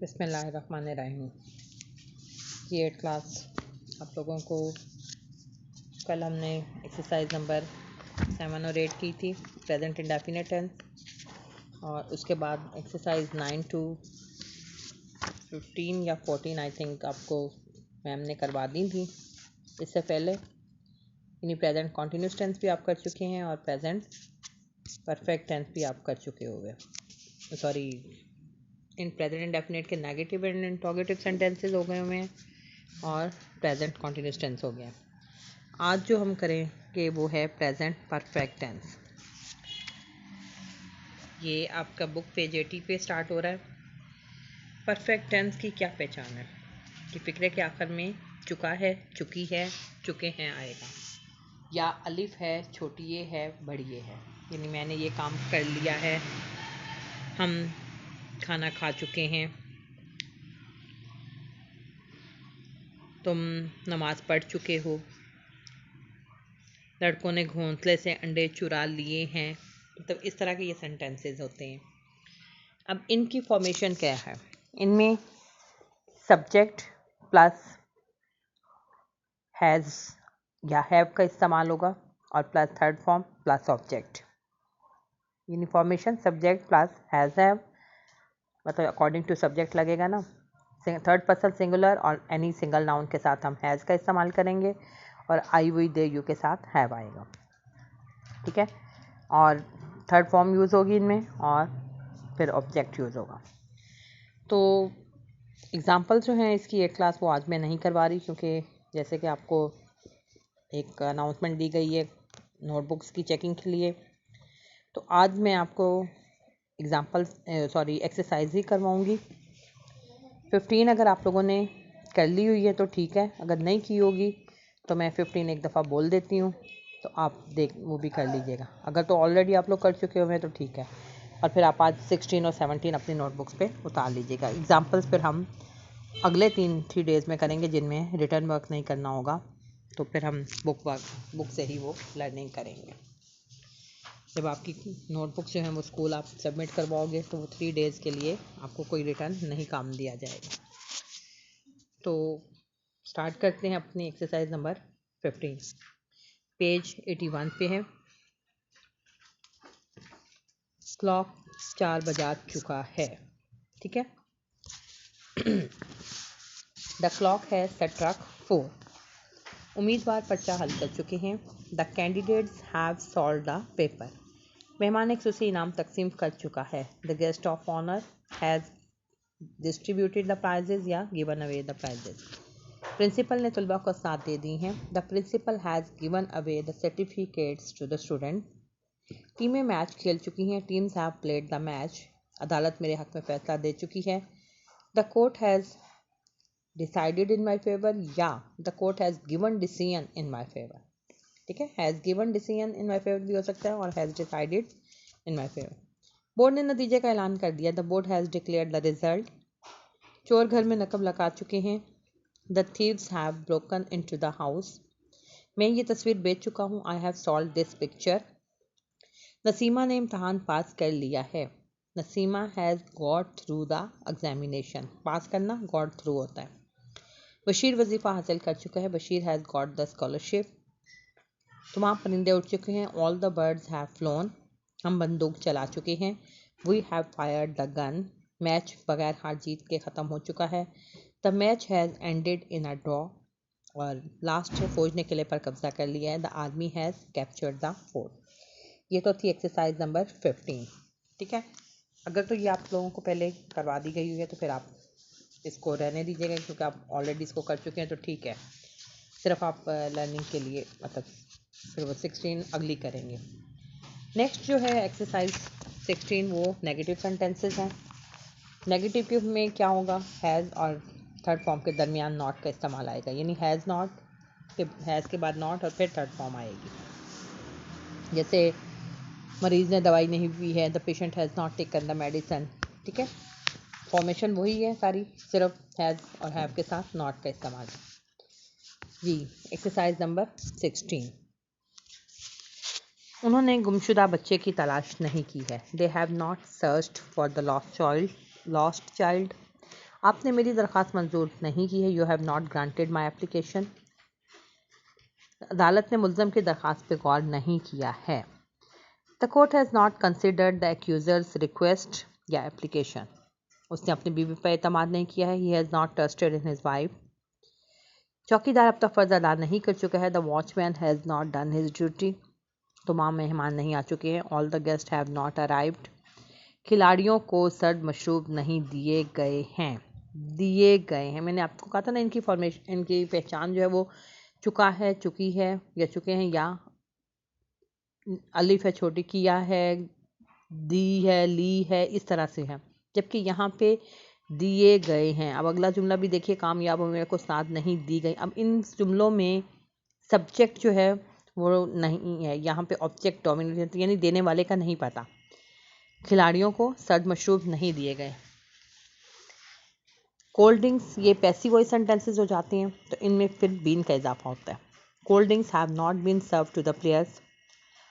बिस्मिल्लाहिर्रहमानिर्रहीम। की 8 क्लास आप लोगों को कल हमने एक्सरसाइज नंबर 7 और 8 की थी, प्रेजेंट इंडेफिनिट टेंस, और उसके बाद एक्सरसाइज 9 to 15 या 14 आई थिंक आपको मैम ने करवा दी थी। इससे पहले यानी प्रेजेंट कॉन्टीन्यूस टेंस भी आप कर चुके हैं और प्रेजेंट परफेक्ट टेंस भी आप कर चुके हो गए। सॉरी, इन प्रेजेंट इंडेफिनिट के नेगेटिव एंड इंट्रोगेटिव सेंटेंसेस हो गए हुए हैं और प्रेजेंट कॉन्टीन्यूस टेंस हो गया। आज जो हम करेंगे वो है प्रेजेंट परफेक्ट टेंस। ये आपका बुक पेज 80 पे स्टार्ट हो रहा है। परफेक्ट टेंस की क्या पहचान है कि फिक्रे के आखिर में चुका है, चुकी है, चुके हैं आएगा, या अलिफ है, छोटी ये है, बड़ी ये है, यानी मैंने ये काम कर लिया है, हम खाना खा चुके हैं, तुम नमाज पढ़ चुके हो, लड़कों ने घोंसले से अंडे चुरा लिए हैं। मतलब इस तरह के ये सेंटेंसेस होते हैं। अब इनकी फॉर्मेशन क्या है? इनमें सब्जेक्ट प्लस हैज़ या हैव का इस्तेमाल होगा और plus third form plus object. यानी formation subject plus has have, मतलब अकॉर्डिंग टू सब्जेक्ट लगेगा ना। थर्ड पर्सन सिंगुलर और एनी सिंगल नाउन के साथ हम हैज़ का इस्तेमाल करेंगे और आई वी दे यू के साथ हैव आएगा, ठीक है। और थर्ड फॉर्म यूज़ होगी इनमें और फिर ऑब्जेक्ट यूज़ होगा। तो एग्ज़ाम्पल जो हैं इसकी 8 क्लास वो आज मैं नहीं करवा रही, क्योंकि जैसे कि आपको एक अनाउंसमेंट दी गई है नोटबुक्स की चेकिंग के लिए, तो आज मैं आपको एक्सरसाइज ही करवाऊँगी। 15 अगर आप लोगों ने कर ली हुई है तो ठीक है, अगर नहीं की होगी तो मैं 15 एक दफ़ा बोल देती हूँ, तो आप वो भी कर लीजिएगा। अगर तो ऑलरेडी आप लोग कर चुके हुए हैं तो ठीक है, और फिर आप आज 16 और 17 अपनी नोटबुक्स पे उतार लीजिएगा। एग्जाम्पल्स फिर हम अगले 3 डेज़ में करेंगे जिनमें रिटर्न वर्क नहीं करना होगा, तो फिर हम बुक से ही वो लर्निंग करेंगे। जब आपकी नोटबुक जो है वो स्कूल आप सबमिट करवाओगे तो वो 3 डेज़ के लिए आपको कोई रिटर्न नहीं काम दिया जाएगा। तो स्टार्ट करते हैं अपनी एक्सरसाइज नंबर 15, पेज 81 पे है। क्लॉक 4 बजा चुका है, ठीक है। द क्लॉक है स्ट्रक 4। उम्मीदवार पर्चा हल कर चुके हैं। The candidates have solved the paper. मेहमान एक सुसी इनाम तकसीम कर चुका है। The guest of honour has distributed the prizes या given away the prizes. Principal ने तलबा को साथ दे दी हैं। The principal has given away the certificates to the student. टीमें मैच खेल चुकी हैं। Teams have played the match. अदालत मेरे हक में फैसला दे चुकी है। The court has decided in my favour या the court has given decision in my favour, ठीक है। Has given decision in my favour भी हो सकता है और has decided in my favour. Board ने नतीजे का ऐलान कर दिया। The board has declared the result. चोर घर में नकब लगा चुके हैं। The thieves have broken into the house. मैं ये तस्वीर बेच चुका हूँ। I have solve this picture. Nasima ने इम्तहान पास कर लिया है। Nasima has got through the examination. Pass करना गॉट थ्रू होता है। बशीर वजीफ़ा हासिल कर चुका है। Bashir has got the scholarship. तमाम परिंदे उड़ चुके हैं। All the birds have flown. हम बंदूक चला चुके हैं। We have fired the gun. Match बगैर हार जीत के ख़त्म हो चुका है। The match has ended in a draw. और लास्ट है फौज ने किले पर कब्जा कर लिया है। The army has captured the fort. ये तो थी एक्सरसाइज नंबर 15, ठीक है। अगर तो ये आप लोगों को पहले करवा दी गई हुई है तो फिर आप इसको रहने दीजिएगा, क्योंकि आप ऑलरेडी इसको कर चुके हैं तो ठीक है। सिर्फ आप लर्निंग के लिए, मतलब फिर वो 16 अगली करेंगे। नेक्स्ट जो है एक्सरसाइज 16 वो नेगेटिव सेंटेंसेस हैं। नेगेटिव के में क्या होगा? हैज़ और थर्ड फॉर्म के दरमियान नॉट का इस्तेमाल आएगा, यानी हैज़ के बाद नॉट और फिर थर्ड फॉर्म आएगी। जैसे मरीज़ ने दवाई नहीं पी है। The patient has not taken the medicine, ठीक है। फॉर्मेशन वही है सारी, सिर्फ हैज़ और हैव के साथ नॉट का इस्तेमाल। जी, एक्सरसाइज नंबर 16। उन्होंने गुमशुदा बच्चे की तलाश नहीं की है। They have not searched for the lost child. आपने मेरी दरख्वास्त मंजूर नहीं की है, you have not granted my application. अदालत ने मुल्ज़म की दरख्वास्त पे गौर नहीं किया है। The court has not considered the accuser's request या एप्लीकेशन। उसने अपनी बीवी पर एतमाद नहीं किया है। He has not trusted in his wife. चौकीदार अब तक फ़र्ज़ अदा नहीं कर चुका है। The watchman has not done his duty. तमाम मेहमान नहीं आ चुके हैं। All the guest have not arrived. खिलाड़ियों को सर्द मशरूब नहीं दिए गए हैं। दिए गए हैं, मैंने आपको कहा था ना, इनकी फॉर्मेशन, इनकी पहचान जो है वो चुका है, चुकी है, या चुके हैं, या अलिफ है छोटी, किया है, दी है, ली है, इस तरह से है। जबकि यहाँ पे दिए गए हैं। अब अगला जुमला भी देखिए, कामयाब मेरे को साथ नहीं दी गई। अब इन जुमलों में सब्जेक्ट जो है वो नहीं है, यहाँ पे ऑब्जेक्ट डोमिनेट, यानी देने वाले का नहीं पता। खिलाड़ियों को सर्द मशरूब नहीं दिए गए। कोल्ड ड्रिंक्स, ये पैसिव वॉइस सेंटेंसेस हो जाते हैं, तो इनमें फिर बीन का इजाफा होता है। Cold drinks have not been serve to the players.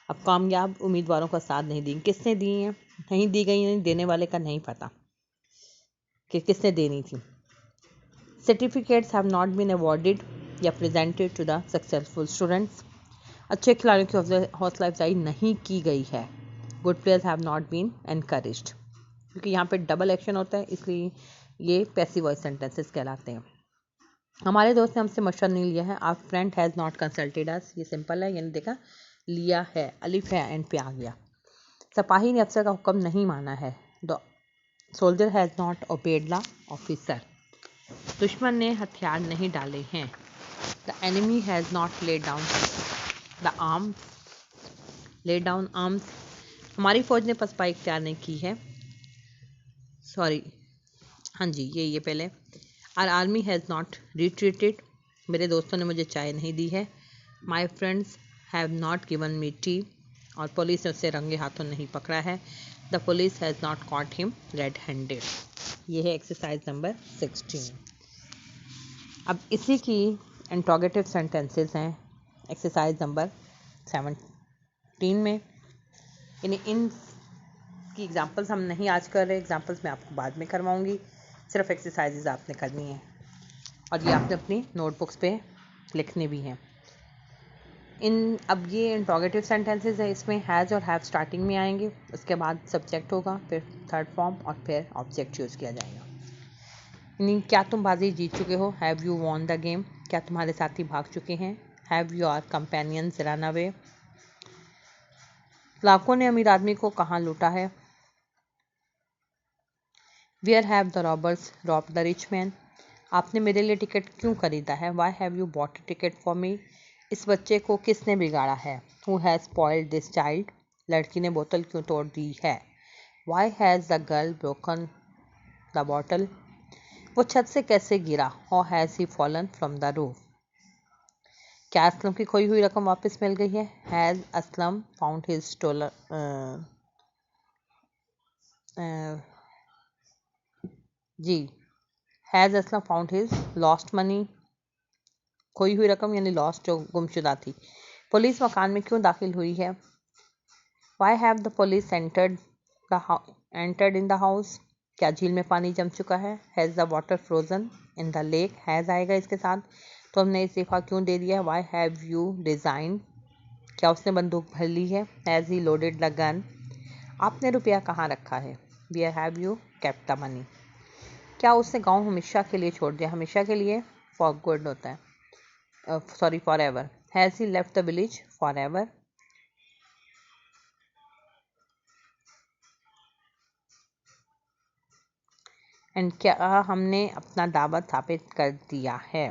अब कामयाब उम्मीदवारों का साथ नहीं दी, किसने दी हैं, नहीं दी गई, यानी देने वाले का नहीं पता कि किसने देनी थी। Certificates have not been awarded या presented to the successful students. अच्छे खिलाड़ियों की हौसला अफजाई नहीं की गई है। Good players have not been encouraged. क्योंकि यहाँ पे डबल एक्शन होता है, इसलिए ये पैसिव वॉइस सेंटेंसेस कहलाते हैं। हमारे दोस्त ने हमसे मशवरा नहीं लिया है। Our friend has not consulted us. ये सिंपल है, यानी देखा, लिया है, अलिफ है, एंड पे आ गया। सिपाही ने अफसर का हुक्म नहीं माना है। The soldier has not obeyed the officer. दुश्मन ने हथियार नहीं डाले हैं। The enemy has not laid down the arms. Laid down arms. हमारी फौज ने पसपाई इख्तियार नहीं की है। सॉरी, हाँ जी, ये पहले। Our army has not retreated. मेरे दोस्तों ने मुझे चाय नहीं दी है। My friends have not given me tea. और पुलिस ने उसे रंगे हाथों नहीं पकड़ा है। The police has not caught him red handed. ये है एक्सरसाइज नंबर 16। अब इसी की इंट्रोगेटिव सेंटेंसेस हैं एक्सरसाइज नंबर 17 में। यानी इन की एग्जांपल्स हम नहीं आज कर रहे, एग्जांपल्स मैं आपको बाद में करवाऊंगी। सिर्फ एक्सरसाइजेज आपने करनी है और ये आपने अपनी नोटबुक्स पे लिखने भी हैं। अब ये इंट्रोगेटिव सेंटेंसेस है, इसमें हैज़ और हैव स्टार्टिंग में आएंगे, उसके बाद सब्जेक्ट होगा, फिर थर्ड फॉर्म और फिर ऑब्जेक्ट यूज़ किया जाएगा। यानी क्या तुम बाजी जीत चुके हो, have you won the game, क्या तुम्हारे साथी भाग चुके हैं, have your companions run away. लाखों ने अमीर आदमी को कहाँ लूटा है, where have the robbers robbed the rich man. आपने मेरे लिए टिकट क्यों खरीदा है, why have you bought a ticket for me. इस बच्चे को किसने बिगाड़ा है, who has spoiled this child. लड़की ने बोतल क्यों तोड़ दी है, Y has the girl broken the bottle. वो छत से कैसे गिरा, how has he fallen from the roof. क्या असलम की खोई हुई रकम वापस मिल गई है, has Aslam found his stolen जी, has Aslam found his lost money. खोई हुई रकम यानी लॉस्ट, जो गुमशुदा थी। पुलिस मकान में क्यों दाखिल हुई है, why have the police entered in the house. क्या झील में पानी जम चुका है, has the water frozen in the lake. Has आएगा इसके साथ, तो हमने इस्तीफा क्यों दे दिया है, वाई हैव यू रिजाइन। क्या उसने बंदूक भर ली है, has he loaded the gun. आपने रुपया कहाँ रखा है, where have you kept the money. क्या उसने गाँव हमेशा के लिए छोड़ दिया, हमेशा के लिए फॉर गुड होता है, sorry for ever. Has he left the village for ever. And क्या हमने अपना दावा साबित कर दिया है,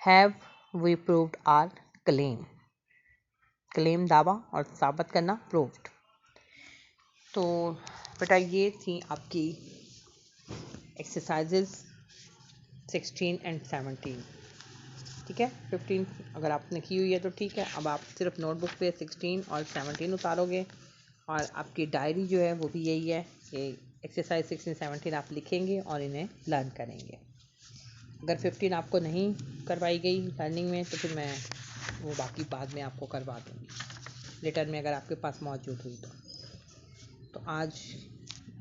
have we proved our claim. Claim दावा और साबित करना प्रूव्ड। तो बेटा ये थी आपकी एक्सरसाइजेज 16 एंड 17। ठीक है, 15 अगर आपने की हुई है तो ठीक है। अब आप सिर्फ नोटबुक पे 16 और 17 उतारोगे और आपकी डायरी जो है वो भी यही है कि एक्सरसाइज 16 17 आप लिखेंगे और इन्हें लर्न करेंगे। अगर 15 आपको नहीं करवाई गई लर्निंग में तो फिर मैं वो बाकी बाद में आपको करवा दूँगी लेटर में, अगर आपके पास मौजूद हुई तो आज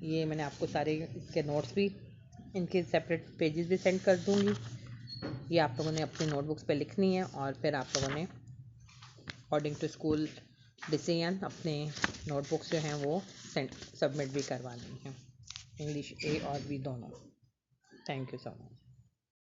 ये मैंने आपको सारे इसके नोट्स भी, इनके सेपरेट पेजेस भी सेंड कर दूँगी। ये आप लोगों ने अपनी नोटबुक्स पे लिखनी है और फिर आप लोगों ने अकॉर्डिंग टू स्कूल डिसीजन अपने नोटबुक्स जो हैं वो सबमिट भी करवानी है, इंग्लिश ए और बी दोनों। Thank you so much.